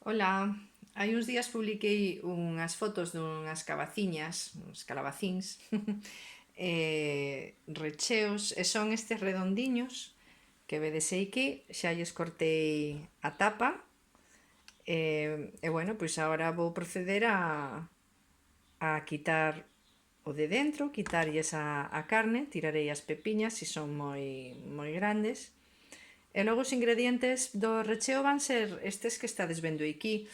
Ola, hai uns días publiquei unhas fotos dunhas cabaciñas, uns calabacíns, recheos, e son estes redondiños que vedes aquí, xa lles cortei a tapa, bueno, pois agora vou proceder a quitar o de dentro, quitarlles a carne, tirarei as pepiñas se son moi grandes. E logo os ingredientes do recheo van ser estes que estades vendo aquí.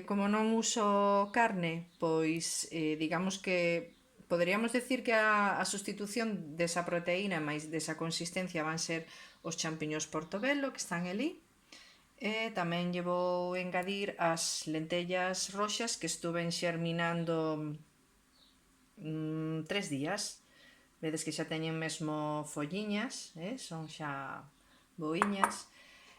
Como non uso carne, pois digamos que poderíamos decir que a sustitución desa proteína máis desa consistencia van ser os champiñóns portobello que están ali. E tamén lle vou engadir as lentellas roxas que estuven xerminando 3 días. Vedes que xa teñen mesmo folliñas, son xa boiñas.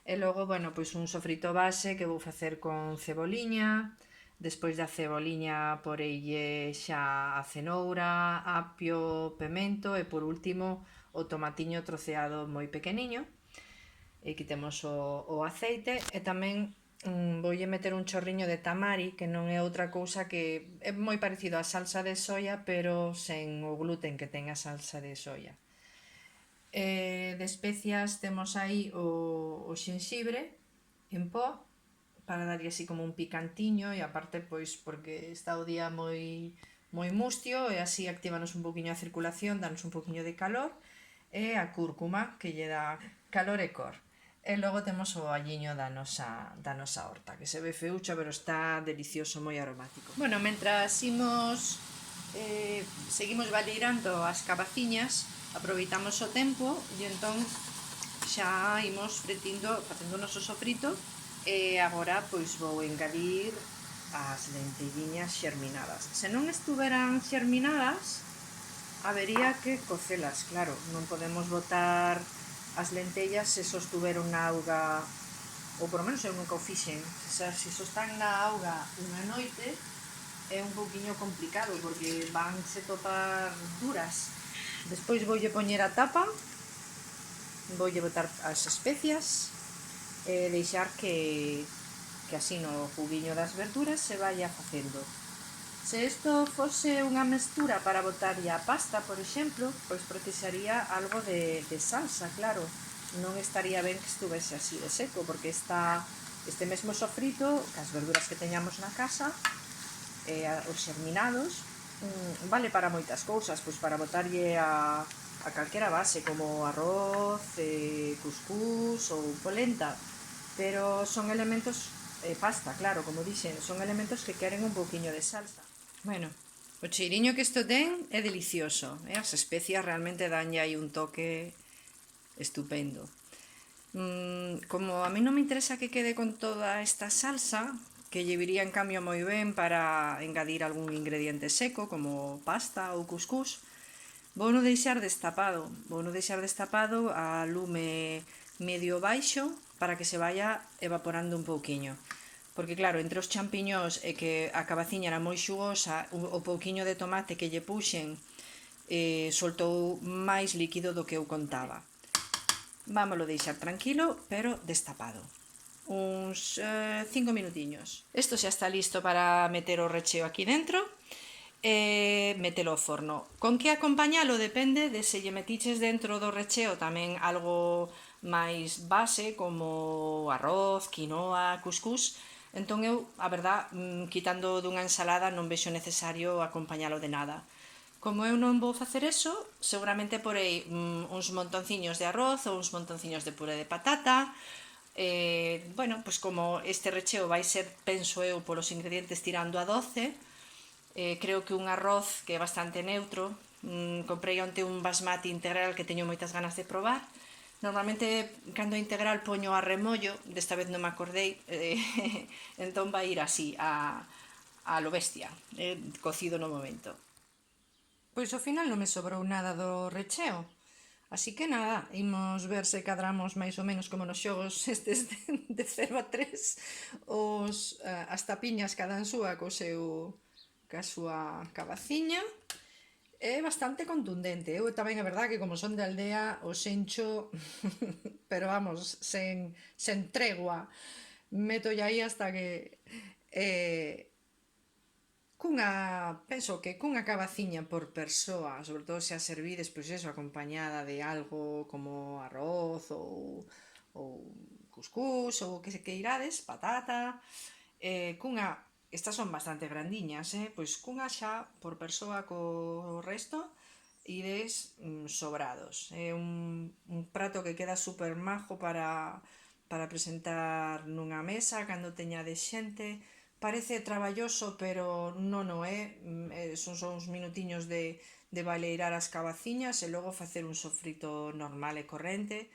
E logo, bueno, pois un sofrito base que vou facer con ceboliña. Despois da ceboliña poreille xa a cenoura, apio, pemento e por último o tomatiño troceado moi pequeniño. E quitemos o aceite e tamén voulle meter un chorriño de tamari, que non é outra cousa que é moi parecido á salsa de soia, pero sen o gluten que ten a salsa de soia. De especias temos aí o xenxibre en pó, para darlle así como un picantiño, e aparte pois porque está o día moi mustio e así actívanos un poquinho a circulación, danos un poquinho de calor, e a cúrcuma que lle dá calor e cor. E logo temos o alliño da nosa horta, que se ve feucho, pero está delicioso, moi aromático. Bueno, mentras seguimos baleirando as cabaciñas, aproveitamos o tempo e entón xa imos facendo o noso sofrito. E agora pois vou engadir as lentelliñas xerminadas. Se non estuveran xerminadas, habería que cocelas, claro, non podemos botar as lentellas se sostuveron na auga, ou por menos eu nunca o fixen, se só están na auga unha noite é un pouquiño complicado porque van se topar duras. Despois voulle poñer a tapa, voulle botar as especias e deixar que así no juguiño das verduras se vaya facendo. Se isto fose unha mestura para botarlle a pasta, por exemplo, pois precisaría algo de salsa, claro. Non estaría ben que estuvese así de seco, porque este mesmo sofrito, cas verduras que teñamos na casa, os xerminados, vale para moitas cousas, pois para botarlle a calquera base, como arroz, cuscús ou polenta, pero son elementos, pasta, claro, como dixen, son elementos que queren un pouquiño de salsa. Bueno, o cheiriño que isto ten é delicioso, as especias realmente danlle aí un toque estupendo. Como a mí non me interesa que quede con toda esta salsa, que lle viría en cambio moi ben para engadir algún ingrediente seco, como pasta ou cuscús, vouno deixar destapado a lume medio baixo para que se vaya evaporando un pouquiño. Porque claro, entre os champiñóns e que a cabaciña era moi xugosa, o pouquiño de tomate que lle puxen soltou máis líquido do que eu contaba. Vámolo deixar tranquilo, pero destapado. Uns 5 minutiños. Isto xa está listo para meter o recheo aquí dentro e metelo ao forno. Con que acompañalo depende de se lle metiches dentro do recheo tamén algo máis base como arroz, quinoa, cuscús. Entón eu, a verdad, quitando dunha ensalada non vexo necesario acompañalo de nada. Como eu non vou facer eso, seguramente porei uns montonciños de arroz ou uns montonciños de puré de patata. Bueno, pois como este recheo vai ser, penso eu, polos ingredientes tirando a 12, creo que un arroz que é bastante neutro. Comprei onte un basmati integral que teño moitas ganas de probar. Normalmente, cando é integral, poño a remollo, desta vez non me acordei, entón vai ir así, a lo bestia, cocido no momento. Pois ao final non me sobrou nada do recheo, así que nada, imos ver se cadramos máis ou menos como nos xogos estes de 0 a 3, as tapiñas cada en súa ca súa cabaciña. É bastante contundente. Eu tamén é verdad que como son de aldea os encho pero vamos, sen tregua. meto aí hasta que penso que cunha cabaciña por persoa, sobre todo se a servides, pois eso, acompañada de algo como arroz ou cuscús ou que se queirades, patata, estas son bastante grandiñas, pois cunha xa por persoa co resto ides sobrados. É un prato que queda super majo para presentar nunha mesa cando teñades xente. Parece traballoso, pero non o é. Son só uns minutiños de baleirar as cabaciñas e logo facer un sofrito normal e corrente.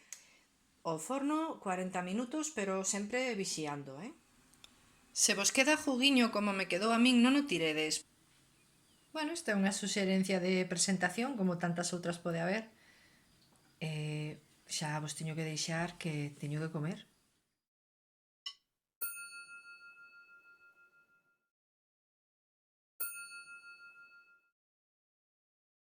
Ao forno 40 minutos, pero sempre vixiando, eh? Se vos queda juguiño como me quedou a min, non o tiredes. Bueno, esta é unha suxerencia de presentación, como tantas outras pode haber. Xa vos teño que deixar que teño que comer.